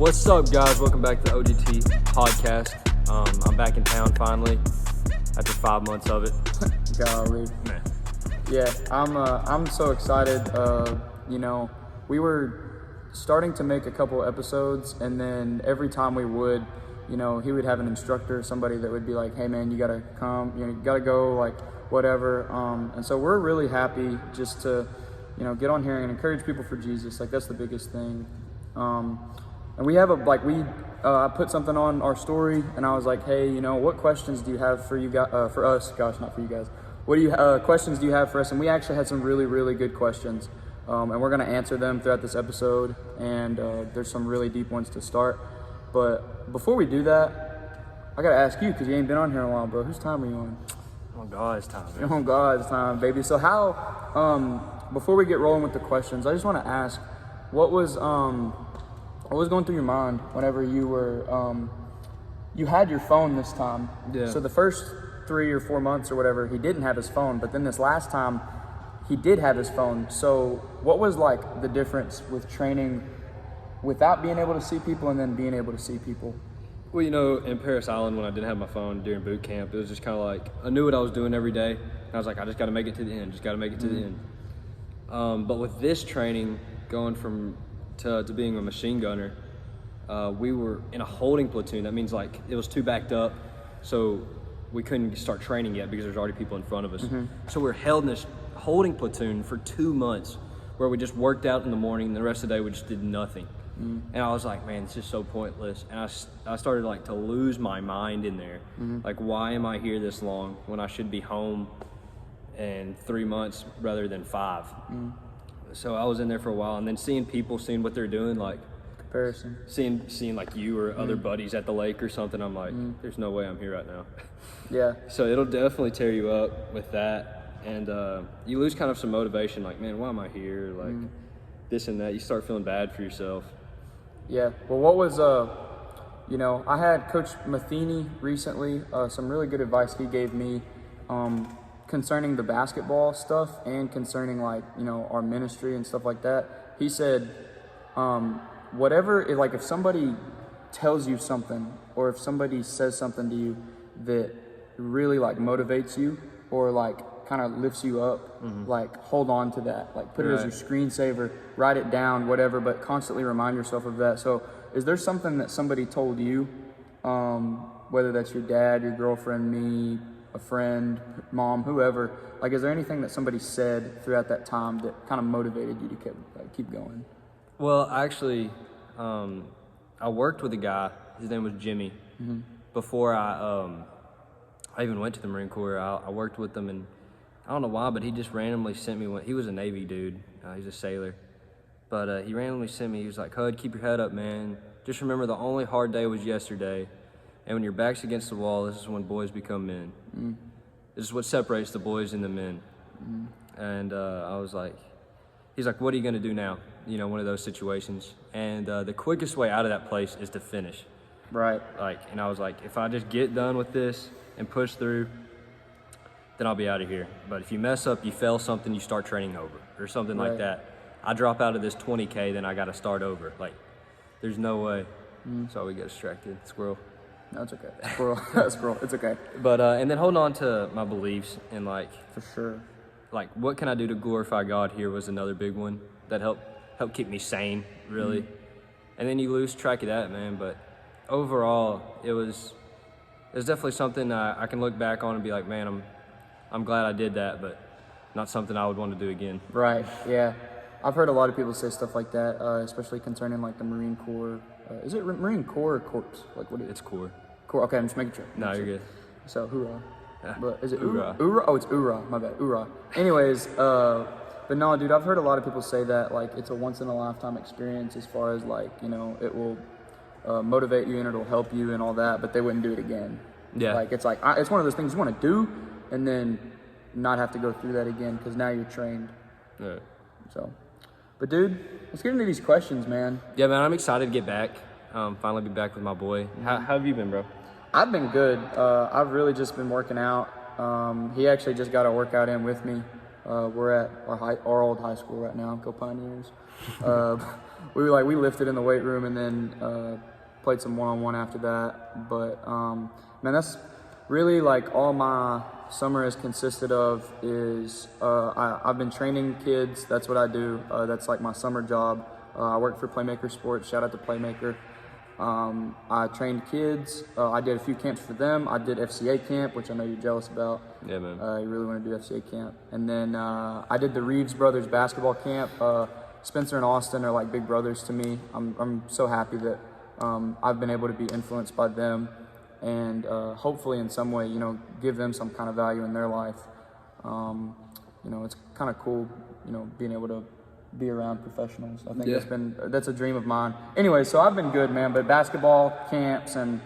What's up, guys? Welcome back to the ODT podcast. I'm back in town finally after 5 months of it. Golly. Man. Yeah, I'm so excited. We were starting to make a couple episodes, and then every time we would, he would have an instructor, somebody that would be like, "Hey, man, you gotta come. You gotta go, like whatever." And so we're really happy just to, get on here and encourage people for Jesus. Like that's the biggest thing. And we have I put something on our story, and I was like, "Hey, what questions do you have for you guys? For us, gosh, not for you guys. What questions do you have for us?" And we actually had some really, really good questions, and we're gonna answer them throughout this episode. And there's some really deep ones to start. But before we do that, I gotta ask you because you ain't been on here in a while, bro. Whose time are you on? On God's time, man. You're on God's time, baby. So how? Before we get rolling with the questions, I just want to ask, what was going through your mind whenever you were you had your phone this time? Yeah. So the first 3 or 4 months or whatever, he didn't have his phone, but then this last time he did have his phone. So what was like the difference with training without being able to see people and then being able to see people? Well, in Paris Island, when I didn't have my phone during boot camp, it was just kind of like I knew what I was doing every day. And I was like, I just got to make it to the end. Just got to make it to the end. But with this training, going to being a machine gunner, we were in a holding platoon. That means like it was too backed up, so we couldn't start training yet because there's already people in front of us. So we're held in this holding platoon for 2 months where we just worked out in the morning and the rest of the day we just did nothing. And I was like, man, this is so pointless. And I started like to lose my mind in there. Like, why am I here this long when I should be home in 3 months rather than 5? So I was in there for a while, and then seeing what they're doing, like Comparison. seeing like you or other buddies at the lake or something, I'm like, there's no way I'm here right now. Yeah. So it'll definitely tear you up with that, and you lose kind of some motivation. Like, man, why am I here? Like this and that. You start feeling bad for yourself. Yeah. Well, what was I had Coach Matheny recently. Some really good advice he gave me. Concerning the basketball stuff and concerning our ministry and stuff like that. He said, if somebody tells you something or if somebody says something to you that really motivates you or kind of lifts you up, hold on to that. Put it as your screensaver, write it down, whatever, but constantly remind yourself of that. So is there something that somebody told you, whether that's your dad, your girlfriend, me, a friend, mom, whoever, is there anything that somebody said throughout that time that kind of motivated you to keep going? Well, actually, I worked with a guy. His name was Jimmy. Before I even went to the Marine Corps, I worked with him, and I don't know why, but he just randomly sent me one. He was a Navy dude. He's a sailor. But he randomly sent me, he was like, "Hud, keep your head up, man. Just remember the only hard day was yesterday. And when your back's against the wall, this is when boys become men. This is what separates the boys and the men." And I was like, he's like, "What are you going to do now?" One of those situations. And the quickest way out of that place is to finish. Right. And I was like, if I just get done with this and push through, then I'll be out of here. But if you mess up, you fail something, you start training over or something like that. I drop out of this 20K, then I got to start over. There's no way. So we get distracted. Squirrel. No, it's okay. Squirrel. It's okay. But and then holding on to my beliefs and for sure. What can I do to glorify God here was another big one that helped keep me sane, really. And then you lose track of that, man. But overall, it was definitely something I can look back on and be like, man, I'm glad I did that, but not something I would want to do again. Right. Yeah. I've heard a lot of people say stuff like that, especially concerning the Marine Corps. Is it Marine Corps or Corps? What is it? It's Corps. Corps. Okay, I'm just making sure. No, you're good. So, hoorah. But is it Hoorah? Hoorah? Oh, it's hoorah. My bad. Hoorah. Anyways, but no, dude, I've heard a lot of people say that it's a once-in-a-lifetime experience as far as it will motivate you and it'll help you and all that, but they wouldn't do it again. Yeah. It's one of those things you want to do and then not have to go through that again because now you're trained. Right. So. But dude, let's get into these questions, man. Yeah, man, I'm excited to get back. Finally be back with my boy. How have you been, bro? I've been good. I've really just been working out. He actually just got a workout in with me. We're at our old high school right now, Go Pioneers. we lifted in the weight room and then played some one-on-one after that. But man, that's really like all my summer has consisted of is I've been training kids. That's what I do. That's like my summer job. I work for Playmaker Sports. Shout out to Playmaker. I trained kids. I did a few camps for them. I did FCA camp, which I know you're jealous about. Yeah, man. You really want to do FCA camp. And then I did the Reeves Brothers basketball camp. Spencer and Austin are like big brothers to me. I'm so happy that I've been able to be influenced by them and hopefully in some way, give them some kind of value in their life. It's kind of cool, being able to be around professionals. I think that's a dream of mine. Anyway, so I've been good, man, but basketball, camps, and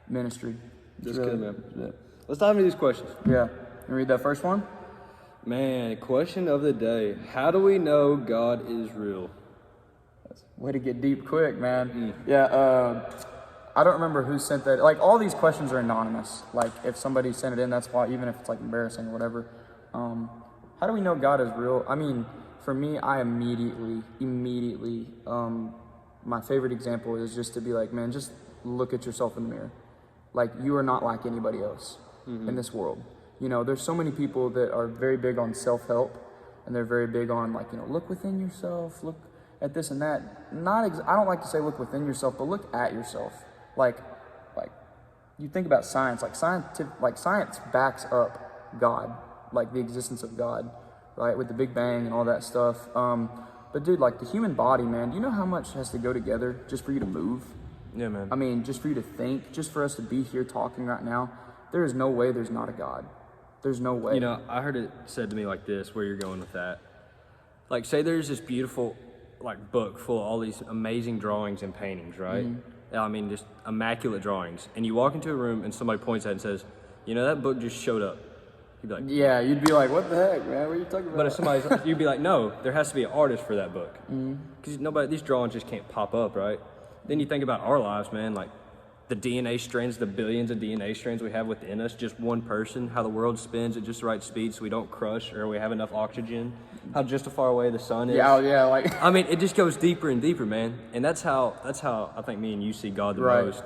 ministry. That's really good, man. Yeah. Let's dive into these questions. Yeah. You read that first one? Man, question of the day. How do we know God is real? Way to get deep quick, man. Yeah, I don't remember who sent that. Like, all these questions are anonymous. Like, if somebody sent it in, that's why, even if it's, like, embarrassing or whatever. How do we know God is real? I mean, for me, I immediately, my favorite example is just to be like, man, just look at yourself in the mirror. Like, you are not like anybody else in this world. There's so many people that are very big on self-help, and they're very big on, like, look within yourself, look at this and that. I don't like to say look within yourself, but look at yourself. Like you think about science, science backs up God, like the existence of God, right? With the Big Bang and all that stuff. But dude, like the human body, man, do you know how much has to go together just for you to move? Yeah, man. I mean, just for you to think, just for us to be here talking right now, there is no way there's not a God. There's no way. I heard it said to me like this, where you're going with that. Like, say there's this beautiful, like, book full of all these amazing drawings and paintings, right? I mean, just immaculate drawings. And you walk into a room and somebody points at it and says, that book just showed up. You'd be like, yeah, you'd be like, what the heck, man? What are you talking about? But if you'd be like, no, there has to be an artist for that book. Because these drawings just can't pop up, right? Then you think about our lives, man, like the DNA strands, the billions of DNA strands we have within us, just one person, how the world spins at just the right speed so we don't crush or we have enough oxygen, how just how far away the sun is. Yeah, like... I mean, it just goes deeper and deeper, man. And that's how I think me and you see God the most.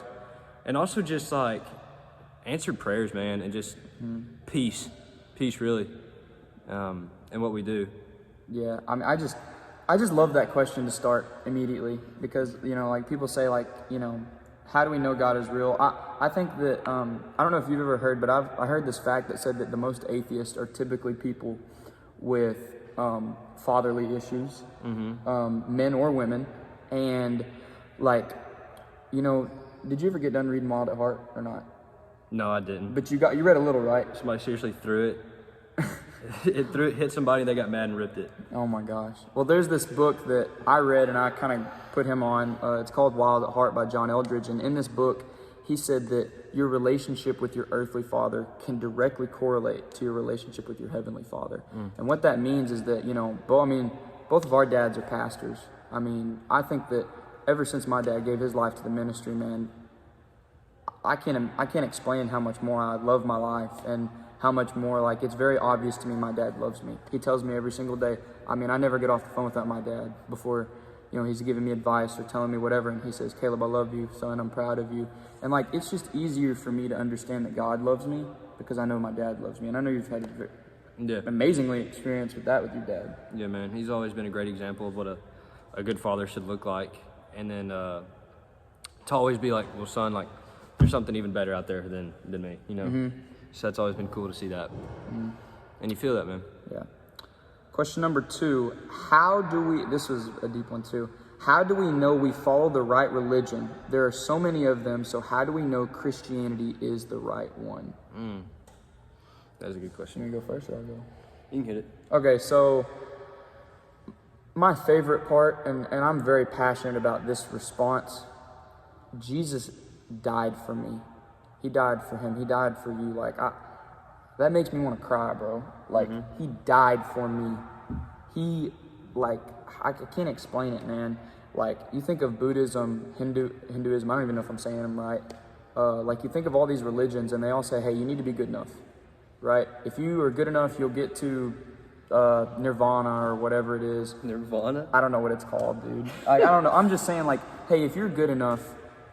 And also just like answered prayers, man, and just peace really, and what we do. Yeah, I mean, I just love that question to start immediately because, like people say like, how do we know God is real? I think that, I don't know if you've ever heard, but I heard this fact that said that the most atheists are typically people with fatherly issues, men or women. And like, did you ever get done reading Wild at Heart or not? No, I didn't. But you read a little, right? Somebody seriously threw it. It hit somebody, they got mad and ripped it. Oh my gosh. Well, there's this book that I read and I kind of put him on. It's called Wild at Heart by John Eldridge. And in this book, he said that your relationship with your earthly father can directly correlate to your relationship with your heavenly father. And what that means is that, both of our dads are pastors. I mean, I think that ever since my dad gave his life to the ministry, man, I can't explain how much more I love my life and how much more, like, it's very obvious to me my dad loves me. He tells me every single day. I mean, I never get off the phone without my dad before, he's giving me advice or telling me whatever, and he says, Caleb, I love you, son, I'm proud of you. And, like, it's just easier for me to understand that God loves me because I know my dad loves me. And I know you've had amazingly experience with that with your dad. Yeah, man. He's always been a great example of what a good father should look like. And then to always be like, well, son, like, there's something even better out there than me, So that's always been cool to see that. And you feel that, man. Yeah. Question number 2, this was a deep one too. How do we know we follow the right religion? There are so many of them, so how do we know Christianity is the right one? That's a good question. You want to go first or I'll go? You can hit it. Okay, so my favorite part, and I'm very passionate about this response, Jesus died for me. He died for him. He died for you. Like, that makes me want to cry, bro. Like, he died for me. I can't explain it, man. Like, you think of Buddhism, Hinduism, I don't even know if I'm saying them right. Like, you think of all these religions, and they all say, hey, you need to be good enough, right? If you are good enough, you'll get to Nirvana or whatever it is. Nirvana? I don't know what it's called, dude. I don't know. I'm just saying, like, hey, if you're good enough,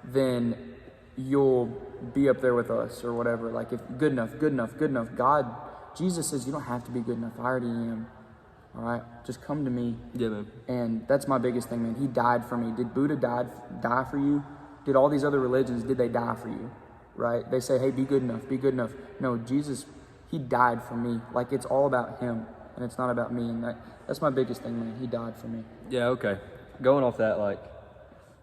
then you'll be up there with us or whatever. Like, if good enough. God, Jesus says you don't have to be good enough. I already am. All right? Just come to me. Yeah, man. And that's my biggest thing, man. He died for me. Did Buddha die for you? Did all these other religions, did they die for you? Right? They say, hey, be good enough. No, Jesus, he died for me. Like, it's all about him, and it's not about me. And that's my biggest thing, man. He died for me. Yeah, okay. Going off that, like,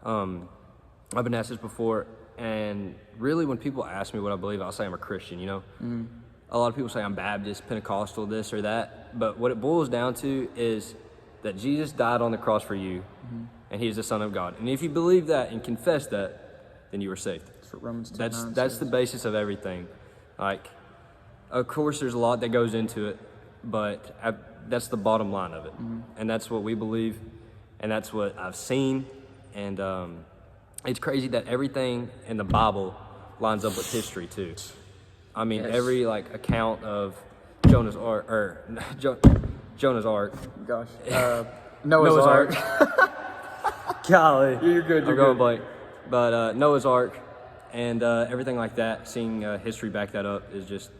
I've been asked this before, and really when people ask me what I believe, I'll say I'm a Christian, you know? Mm-hmm. A lot of people say I'm Baptist, Pentecostal, this or that, but what it boils down to is that Jesus died on the cross for you, and he is the Son of God. And if you believe that and confess that, then you are saved. That's what Romans 10:9 That's says. the basis of everything. Like, of course, there's a lot that goes into it, but that's the bottom line of it. And that's what we believe, and that's what I've seen. And it's crazy that everything in the Bible lines up with history, too. I mean, Yes. every, like, account of Jonah's Ark, Jonah's Ark. Gosh. Noah's Ark. Golly. You're good, I'm going blank. But Noah's Ark and everything like that, seeing history back that up is just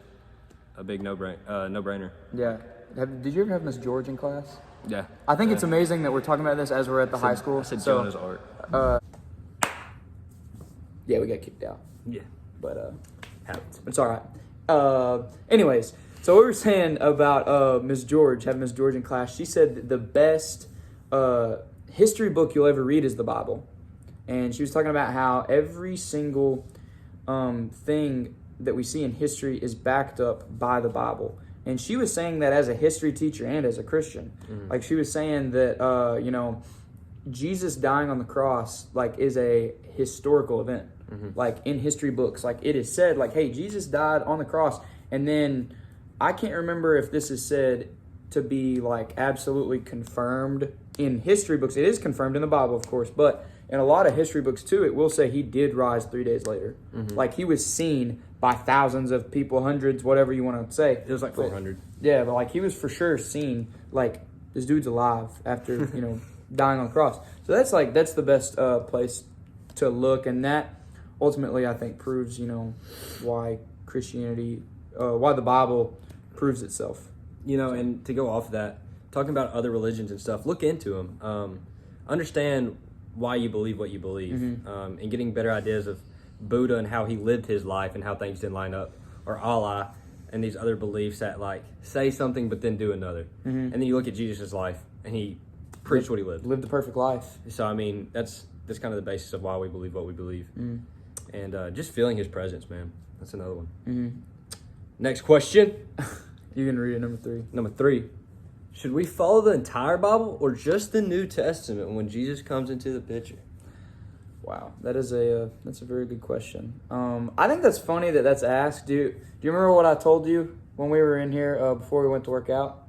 a big no-brainer. Yeah. Did you ever have Miss George in class? Yeah. I think it's amazing that we're talking about this as we're at the high school. I said Jonah's Ark. Yeah, we got kicked out. Yeah. But Happens. it's all right. Anyways, so what we were saying about Miss George, having Miss George in class, she said that the best history book you'll ever read is the Bible. And she was talking about how every single thing that we see in history is backed up by the Bible. And she was saying that as a history teacher and as a Christian. Like, she was saying that, Jesus dying on the cross, like, is a historical event. Like, in history books, like, it is said, like, hey, Jesus died on the cross. And then I can't remember if this is said to be, like, absolutely confirmed in history books. It is confirmed in the Bible, of course, but in a lot of history books, too, it will say he did rise 3 days later. Like, he was seen by thousands of people, hundreds, whatever you want to say. It was like 400. Yeah, but, like, he was for sure seen, like, this dude's alive after, dying on the cross. So that's the best place to look, and that ultimately, I think, proves, why Christianity, why the Bible proves itself. And to go off of that, talking about other religions and stuff, look into them. Understand why you believe what you believe, and getting better ideas of Buddha and how he lived his life and how things didn't line up, or Allah and these other beliefs that, like, say something but then do another. And then you look at Jesus' life and he preached what he lived. Lived the perfect life. So, I mean, that's kind of the basis of why we believe what we believe. And just feeling his presence, man. That's another one. Next question. You can read it, number 3. Number 3. Should we follow the entire Bible or just the New Testament when Jesus comes into the picture? Wow, that's a very good question. I think that's funny that that's asked. Do you remember what I told you when we were in here before we went to work out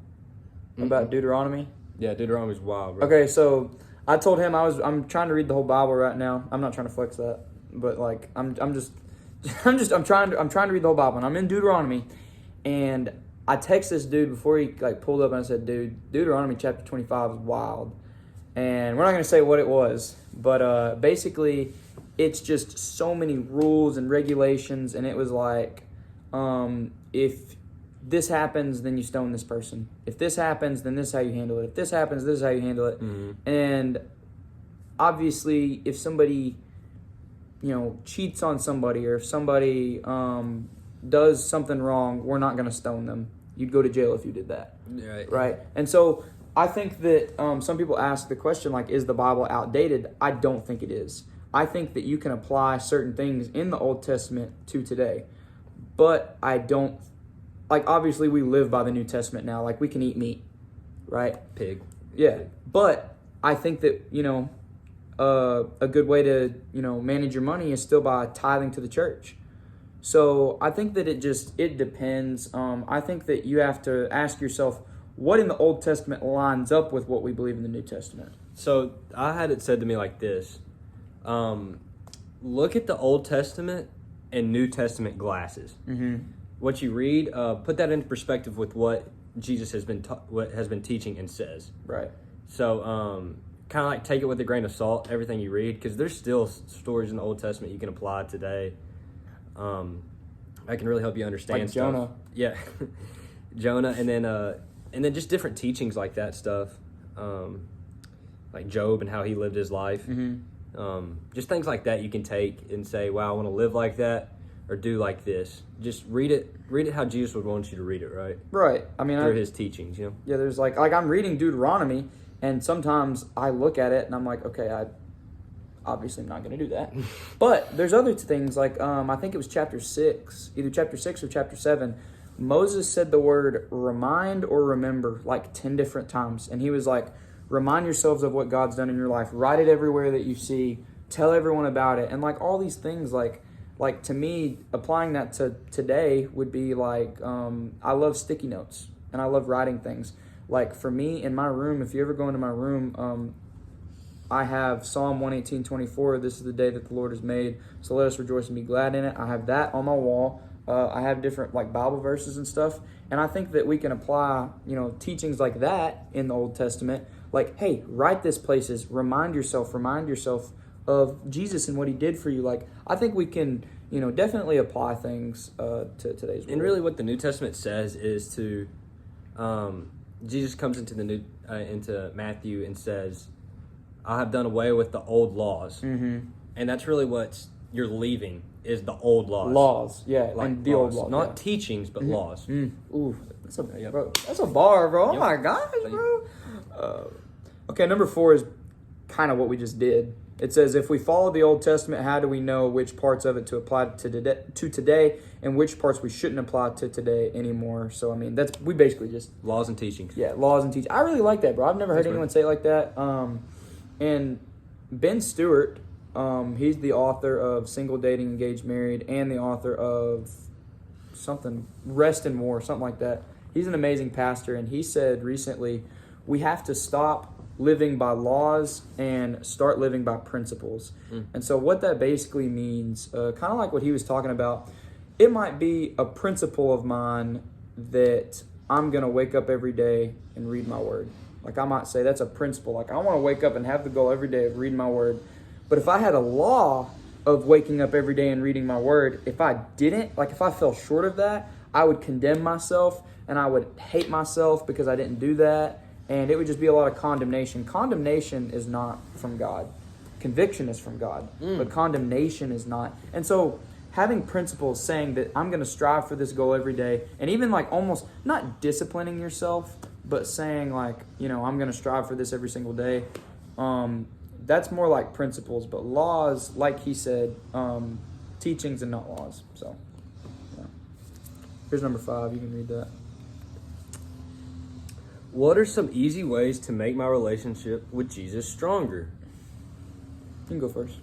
about Deuteronomy? Yeah, Deuteronomy's wild, bro. Okay, so I told him I'm trying to read the whole Bible right now. I'm not trying to flex that, but like I'm trying to read the whole Bible, and I'm in Deuteronomy, and I text this dude before he like pulled up, and I said, dude, Deuteronomy chapter 25 is wild. And we're not going to say what it was, but basically it's just so many rules and regulations, and it was like, if this happens, then you stone this person. If this happens, then this is how you handle it. If this happens, this is how you handle it. And obviously, if somebody, cheats on somebody, or if somebody does something wrong, we're not going to stone them. You'd go to jail if you did that. Right? And so I think that some people ask the question, like, is the Bible outdated? I don't think it is. I think that you can apply certain things in the Old Testament to today. But I don't, like, obviously we live by the New Testament now. Like, we can eat meat, right? Pig. Yeah. But I think that, a good way to, manage your money is still by tithing to the church. So I think that it depends. I think that you have to ask yourself, what in the Old Testament lines up with what we believe in the New Testament? So I had it said to me like this. Look at the Old Testament and New Testament glasses. What you read, put that into perspective with what Jesus what has been teaching and says. Right. So kind of like take it with a grain of salt, everything you read, because there's still stories in the Old Testament you can apply today. That can really help you understand Like stuff. Jonah. Yeah, Jonah, and then just different teachings like that stuff, like Job and how he lived his life. Just things like that you can take and say, "Wow, I want to live like that," or do like this. Just read it how Jesus would want you to read it, right? Right. I mean, Through his teachings, Yeah, there's like I'm reading Deuteronomy, and sometimes I look at it and I'm like, okay, I obviously am not going to do that. But there's other things like I think it was chapter 6, either chapter 6 or chapter 7. Moses said the word remind or remember like 10 different times, and he was like, remind yourselves of what God's done in your life. Write it everywhere that you see. Tell everyone about it, and like all these things like to me, applying that to today would be like, I love sticky notes and I love writing things. Like for me in my room, if you ever go into my room, I have Psalm 118:24. This is the day that the Lord has made, so let us rejoice and be glad in it. I have that on my wall. I have different like Bible verses and stuff. And I think that we can apply, teachings like that in the Old Testament. Like, hey, write this places, remind yourself of Jesus and what he did for you. Like, I think we can, definitely apply things to today's world. And really what the New Testament says is to, Jesus comes into Matthew and says, I have done away with the old laws. And that's really what you're leaving is the old laws. Laws, yeah, like and the old laws. Not teachings, but laws. Ooh, that's a bar, bro. Oh my gosh, bro. Okay, number 4 is kind of what we just did. It says, if we follow the Old Testament, how do we know which parts of it to apply to today and which parts we shouldn't apply to today anymore? So, I mean, we basically just... Laws and teachings. Yeah, laws and teachings. I really like that, bro. I've never heard anyone say it like that. And Ben Stewart, he's the author of Single, Dating, Engaged, Married, and the author of something, Rest and War, something like that. He's an amazing pastor, and he said recently, we have to stop living by laws and start living by principles. And so what that basically means, kind of like what he was talking about, it might be a principle of mine that I'm going to wake up every day and read my word. Like I might say that's a principle. Like I want to wake up and have the goal every day of reading my word. But if I had a law of waking up every day and reading my word, if I didn't, like if I fell short of that, I would condemn myself and I would hate myself because I didn't do that. And it would just be a lot of condemnation. Condemnation is not from God. Conviction is from God, but condemnation is not. And so having principles saying that I'm going to strive for this goal every day, and even like almost not disciplining yourself, but saying like, I'm going to strive for this every single day. That's more like principles, but laws, like he said, teachings and not laws. So yeah. Here's number 5. You can read that. What are some easy ways to make my relationship with Jesus stronger? You can go first.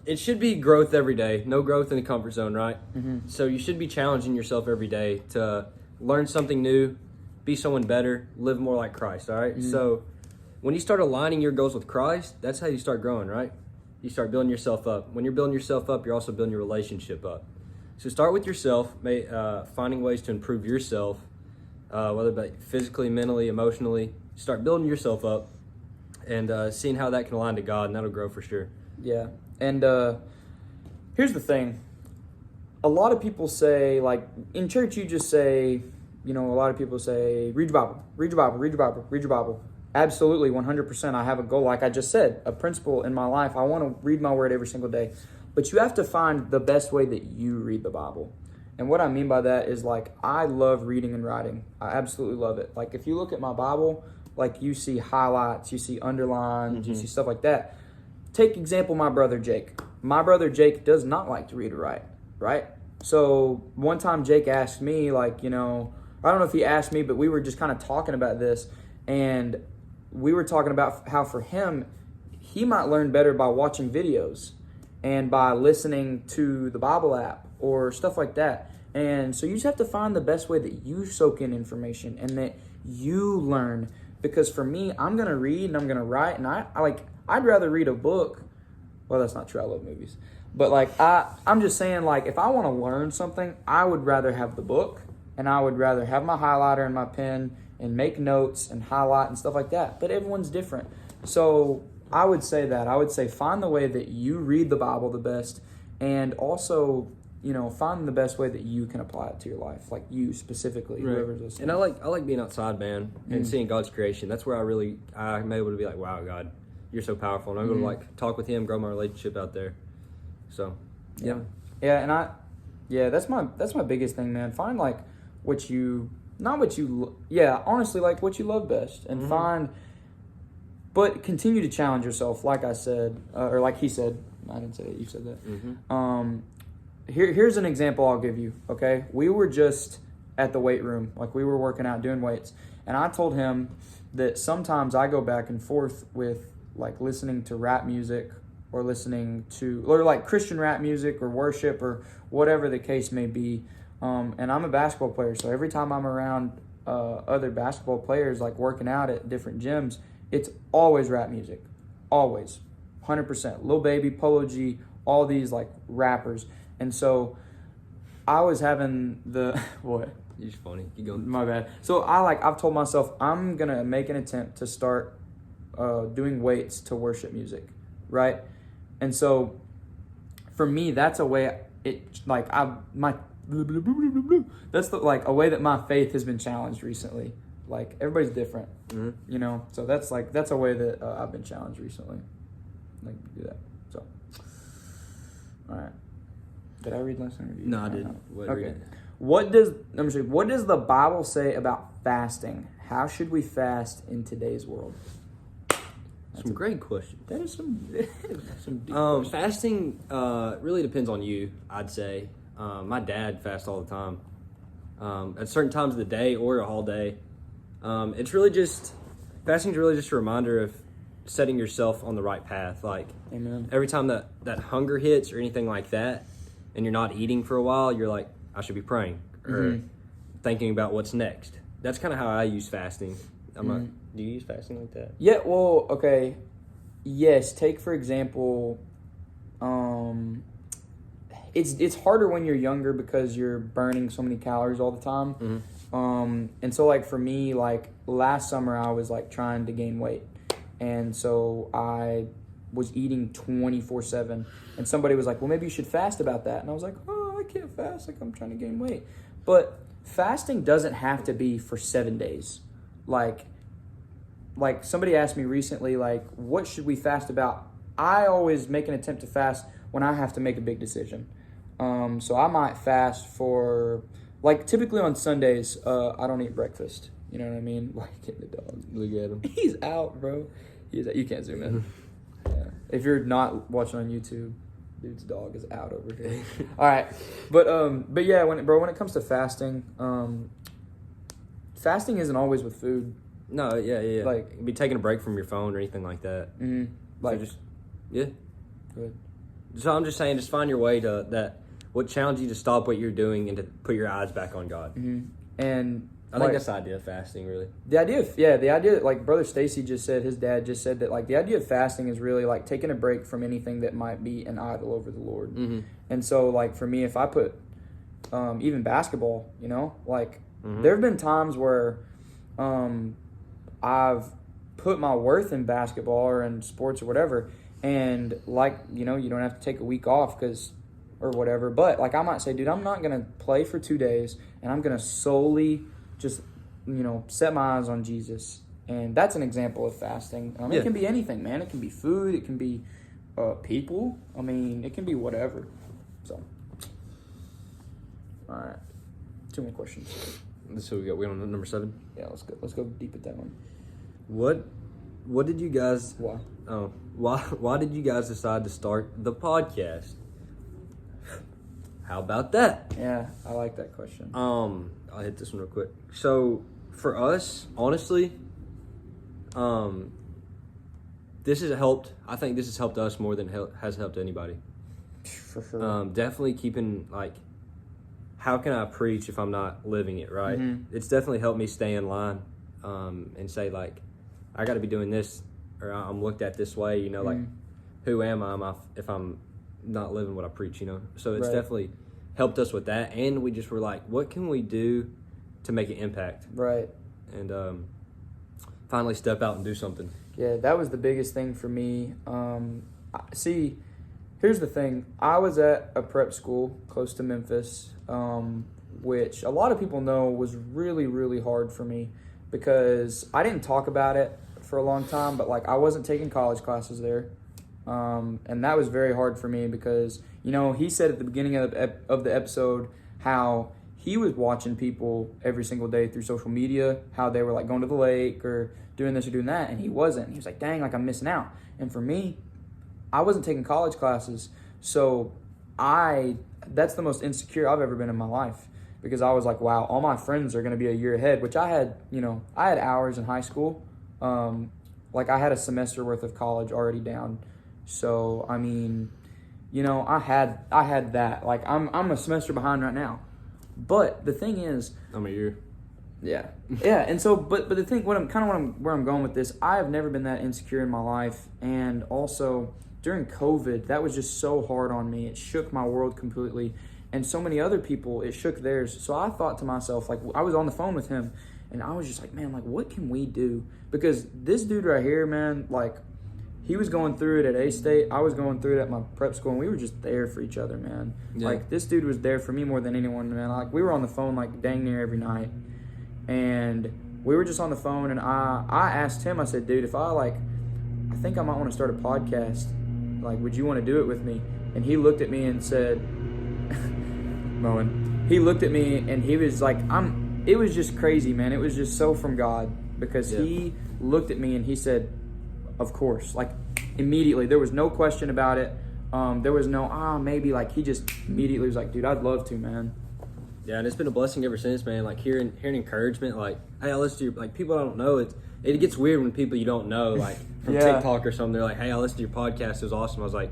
It should be growth every day. No growth in the comfort zone, right? So you should be challenging yourself every day to learn something new, be someone better, live more like Christ, all right? So when you start aligning your goals with Christ, that's how you start growing, right? You start building yourself up. When you're building yourself up, you're also building your relationship up. So start with yourself, finding ways to improve yourself, whether it be physically, mentally, emotionally. Start building yourself up and seeing how that can align to God, and that'll grow for sure. Yeah, and here's the thing. A lot of people say, like, in church you just say, a lot of people say, read your Bible, read your Bible, read your Bible, read your Bible. Absolutely, 100%. I have a goal, like I just said, a principle in my life. I want to read my word every single day. But you have to find the best way that you read the Bible. And what I mean by that is, like, I love reading and writing. I absolutely love it. Like, if you look at my Bible, like, you see highlights, you see underlines, you see stuff like that. Take example, my brother Jake. My brother Jake does not like to read or write, right? So one time Jake asked me, like, I don't know if he asked me, but we were just kind of talking about this. And we were talking about how for him, he might learn better by watching videos and by listening to the Bible app or stuff like that. And so you just have to find the best way that you soak in information and that you learn. Because for me, I'm going to read and I'm going to write. And I'd rather read a book. Well, that's not true. I love movies. But like I'm just saying, like, if I want to learn something, I would rather have the book, and I would rather have my highlighter and my pen and make notes and highlight and stuff like that. But everyone's different. So I would say find the way that you read the Bible the best, and also, you know, find the best way that you can apply it to your life, like you specifically, Right. whoever's listening. And I like being outside, man, and seeing God's creation. That's where I'm able to be like, wow, God, you're so powerful, and I'm able to like talk with Him, grow my relationship out there. So, yeah. That's my biggest thing, man. Find like honestly, like what you love best, and but continue to challenge yourself, like I said, or like he said. I didn't say it, you said that. Here's an example I'll give you, okay? We were just at the weight room, like we were working out, doing weights, and I told him that sometimes I go back and forth with like listening to rap music, or listening to, or like Christian rap music or worship or whatever the case may be. And I'm a basketball player, so every time I'm around other basketball players, like working out at different gyms, it's always rap music. Always. 100%. Lil Baby, Polo G, all these like rappers. And so I was having what? You're just funny. Keep going. My bad. So I've told myself I'm going to make an attempt to start doing weights to worship music, right? And so for me, that's a way that's like a way that my faith has been challenged recently. Like everybody's different, you know? So that's a way that I've been challenged recently. Like do that. So, all right. Did I read last time? No, I didn't. Okay. What does the Bible say about fasting? How should we fast in today's world? That's some great questions. That is some deep questions. Fasting really depends on you, I'd say. My dad fasts all the time. At certain times of the day or all day. Fasting is really just a reminder of setting yourself on the right path. Like, Amen. Every time that hunger hits or anything like that, and you're not eating for a while, you're like, I should be praying or thinking about what's next. That's kind of how I use fasting. Do you use fasting like that? Yeah, well, okay. Yes, take for example, it's harder when you're younger because you're burning so many calories all the time. And so like for me, like last summer I was like trying to gain weight. And so I was eating 24/7, and somebody was like, well, maybe you should fast about that. And I was like, oh, I can't fast, like I'm trying to gain weight. But fasting doesn't have to be for 7 days. Like somebody asked me recently, like, what should we fast about? I always make an attempt to fast when I have to make a big decision. So I might fast for, like, typically on Sundays, I don't eat breakfast. You know what I mean? Like, get the dog. Look at him. He's out, bro. He's out. You can't zoom in. Yeah. If you're not watching on YouTube, dude's dog is out over here. All right. But yeah, when it comes to fasting, fasting isn't always with food. No, yeah. Like, be taking a break from your phone or anything like that. Like, so just, yeah. Good. So I'm just saying, just find your way to that. What challenged you to stop what you're doing and to put your eyes back on God. And I think that's the idea of fasting, really. The idea, like Brother Stacy just said, his dad just said that, like, the idea of fasting is really like taking a break from anything that might be an idol over the Lord. And so, like, for me, if I put even basketball, you know, like, there have been times where I've put my worth in basketball or in sports or whatever, and, like, you know, you don't have to take a week off or whatever, but, like, I might say, dude, I'm not going to play for 2 days, and I'm going to solely just, you know, set my eyes on Jesus. And that's an example of fasting. It can be anything, man. It can be food. It can be people. I mean, it can be whatever. So, all right. 2 more questions. So we on number 7? Yeah, let's go. Let's go deep at that one. What did you guys... Why? Oh, why did you guys decide to start the podcast? How about that? Yeah, I like that question. I'll hit this one real quick. So for us, honestly, this has helped. I think this has helped us more than has helped anybody. For sure. Definitely keeping, like, how can I preach if I'm not living it, right? It's definitely helped me stay in line, and say, like, I got to be doing this, or I'm looked at this way, you know, like, who am I if I'm not living what I preach, you know. So it's Right. definitely helped us with that, and we just were like, what can we do to make an impact? Right. And finally step out and do something. Yeah, that was the biggest thing for me. See, here's the thing. I was at a prep school close to Memphis, which a lot of people know was really, really hard for me because I didn't talk about it for a long time, but like I wasn't taking college classes there. And that was very hard for me because, you know, he said at the beginning of the episode how he was watching people every single day through social media, how they were like going to the lake or doing this or doing that, and he wasn't. He was like, dang, like I'm missing out. And for me, I wasn't taking college classes, so that's the most insecure I've ever been in my life because I was like, wow, all my friends are going to be a year ahead, which I had hours in high school. Like I had a semester worth of college already down. So, I mean, you know, I had that. Like I'm a semester behind right now. But the thing is, I'm a year. Yeah. Yeah, and so but the thing where I'm going with this, I have never been that insecure in my life, and also during COVID, that was just so hard on me. It shook my world completely, and so many other people, it shook theirs. So I thought to myself, like I was on the phone with him, and I was just like, man, like what can we do? Because this dude right here, man, like he was going through it at A-State. I was going through it at my prep school, and we were just there for each other, man. Yeah. Like, this dude was there for me more than anyone, man. Like, we were on the phone, like, dang near every night. And we were just on the phone, and I asked him, I said, dude, if I think I might want to start a podcast. Like, would you want to do it with me? And he looked at me and said, Moen, he looked at me, and he was like, it was just crazy, man. It was just so from God, because he looked at me, and he said, of course, like immediately. There was no question about it. There was no, maybe. Like he just immediately was like, dude, I'd love to, man. Yeah, and it's been a blessing ever since, man. Like hearing encouragement, like, hey, I listen to your, like people I don't know. It gets weird when people you don't know, like from TikTok or something, they're like, hey, I listened to your podcast. It was awesome. I was like,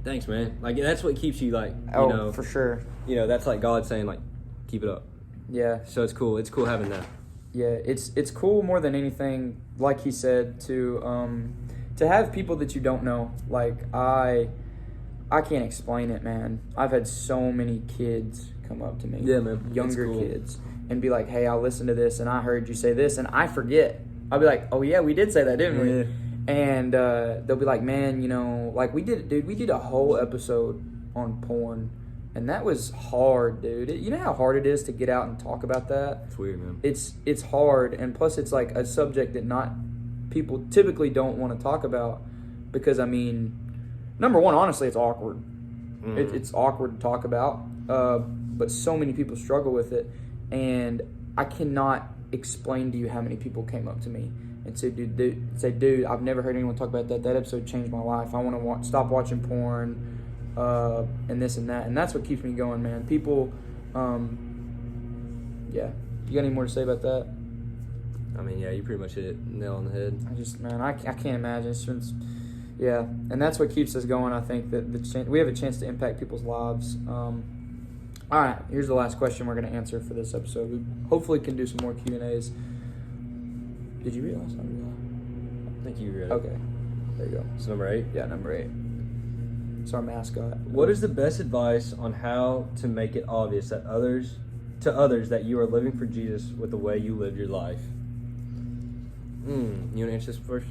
thanks, man. Like that's what keeps you like, you know, for sure. You know, that's like God saying like, keep it up. Yeah. So it's cool. It's cool having that. Yeah, it's cool more than anything, like he said, to have people that you don't know. Like I can't explain it, man. I've had so many kids come up to me, man, younger kids, and be like, "Hey, I listened to this, and I heard you say this," and I forget. I'll be like, "Oh yeah, we did say that, didn't we?" And they'll be like, "Man, you know, like we did a whole episode on porn." And that was hard, dude. You know how hard it is to get out and talk about that? It's weird, man. It's hard, and plus it's like a subject that not people typically don't want to talk about because, I mean, number one, honestly, it's awkward. Mm. It's awkward to talk about, but so many people struggle with it, and I cannot explain to you how many people came up to me and said, dude, I've never heard anyone talk about that. That episode changed my life. I want to stop watching porn. And this and that, and that's what keeps me going, man. People, you got any more to say about that? I mean, yeah, you pretty much hit it nail on the head. I can't imagine. And that's what keeps us going. I think that we have a chance to impact people's lives. All right, here's the last question we're going to answer for this episode. We hopefully can do some more Q&As. Did you read last time? I think you read it. Okay, there you go. It's number 8? Yeah, number 8. It's our mascot. What is the best advice on how to make it obvious to others that you are living for Jesus with the way you live your life? You want to answer this first?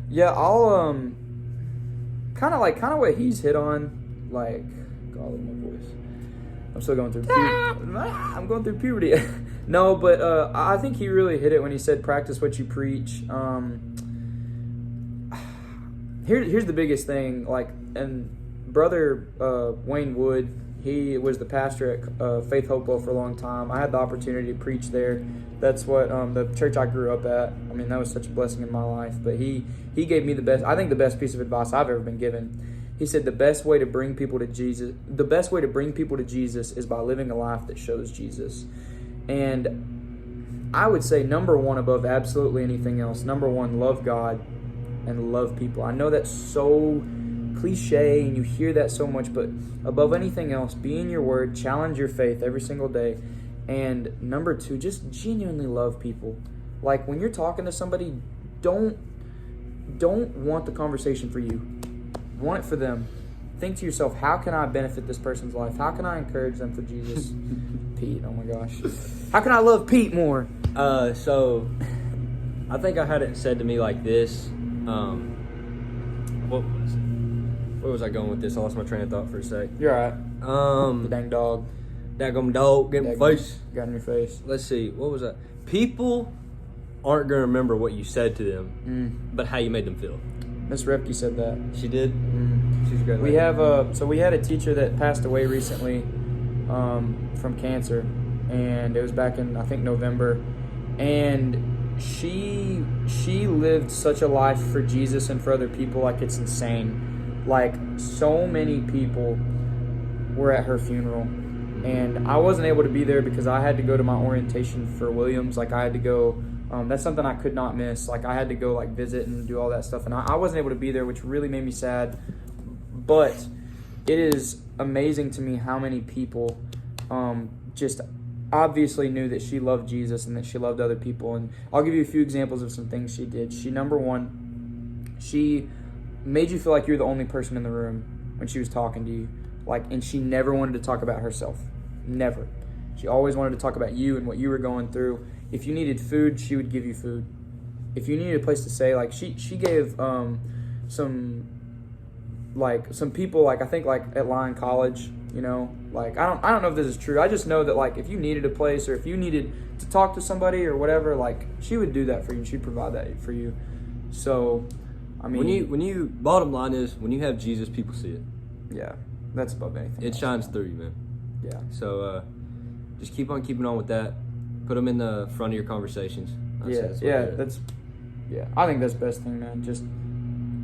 Yeah, I'll kind of what he's hit on. Like, golly, my voice. I'm still going through puberty. I'm going through puberty. No, but I think he really hit it when he said practice what you preach. Here's the biggest thing. Like, and Brother Wayne Wood, he was the pastor at Faith Hopewell for a long time. I had the opportunity to preach there. That's what the church I grew up at. I mean, that was such a blessing in my life. But he gave me the best piece of advice I've ever been given. He said the best way to bring people to Jesus is by living a life that shows Jesus. And I would say number one above absolutely anything else, number one, love God and love people. I know that's so cliche and you hear that so much, but above anything else, be in your word, challenge your faith every single day. And number two, just genuinely love people. Like when you're talking to somebody, don't want the conversation for you. Want it for them. think to yourself, how can I benefit this person's life? How can I encourage them for Jesus? Pete, oh my gosh. How can I love Pete more? So I think I had it said to me like this. Where was I going with this? I lost my train of thought for a sec. You're all right. The dang dog. Daggum dog, get in my face. Got in your face. Let's see, what was that? People aren't going to remember what you said to them, but how you made them feel. Miss Repke said that. She did? She's a great We lady. have we had a teacher that passed away recently from cancer, and it was back in, I think, November, and she lived such a life for Jesus and for other people, like it's insane. Like, so many people were at her funeral, and I wasn't able to be there because I had to go to my orientation for Williams. Like, I had to go, that's something I could not miss. Like, I had to go, like, visit and do all that stuff, and I wasn't able to be there, which really made me sad. But it is amazing to me how many people just obviously knew that she loved Jesus and that she loved other people. And I'll give you a few examples of some things she did. Number one, she made you feel like you're the only person in the room when she was talking to you. Like, and she never wanted to talk about herself. Never. She always wanted to talk about you and what you were going through. If you needed food, she would give you food. If you needed a place to stay, like, she gave some people, like, I think, like, at Lyon College, you know, like, I don't know if this is true. I just know that, like, if you needed a place or if you needed to talk to somebody or whatever, like, she would do that for you and she'd provide that for you. So, I mean, when you bottom line is, when you have Jesus, people see it. Yeah, that's above anything. It shines through you, man. Yeah. So just keep on keeping on with that. Put them in the front of your conversations. I think that's the best thing, man. Just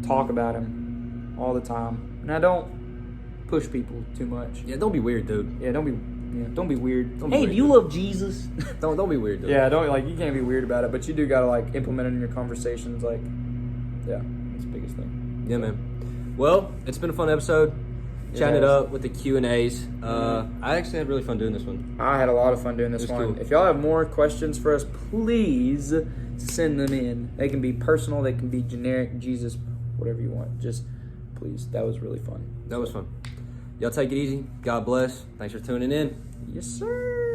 talk about him all the time. Now, don't push people too much. Yeah, don't be weird, dude. Yeah, don't be weird. Don't be Hey, weird, do you dude. love Jesus? Don't be weird, dude. Yeah, you can't be weird about it, but you do gotta, like, implement it in your conversations. Like, yeah, that's the biggest thing. Yeah, man. Well, it's been a fun episode. Chatting it up with the Q&As. I actually had really fun doing this one. I had a lot of fun doing this one. Cool. If y'all have more questions for us, please send them in. They can be personal, they can be generic, Jesus, whatever you want. Just please. That was really fun. That was fun. Y'all take it easy. God bless. Thanks for tuning in. Yes, sir.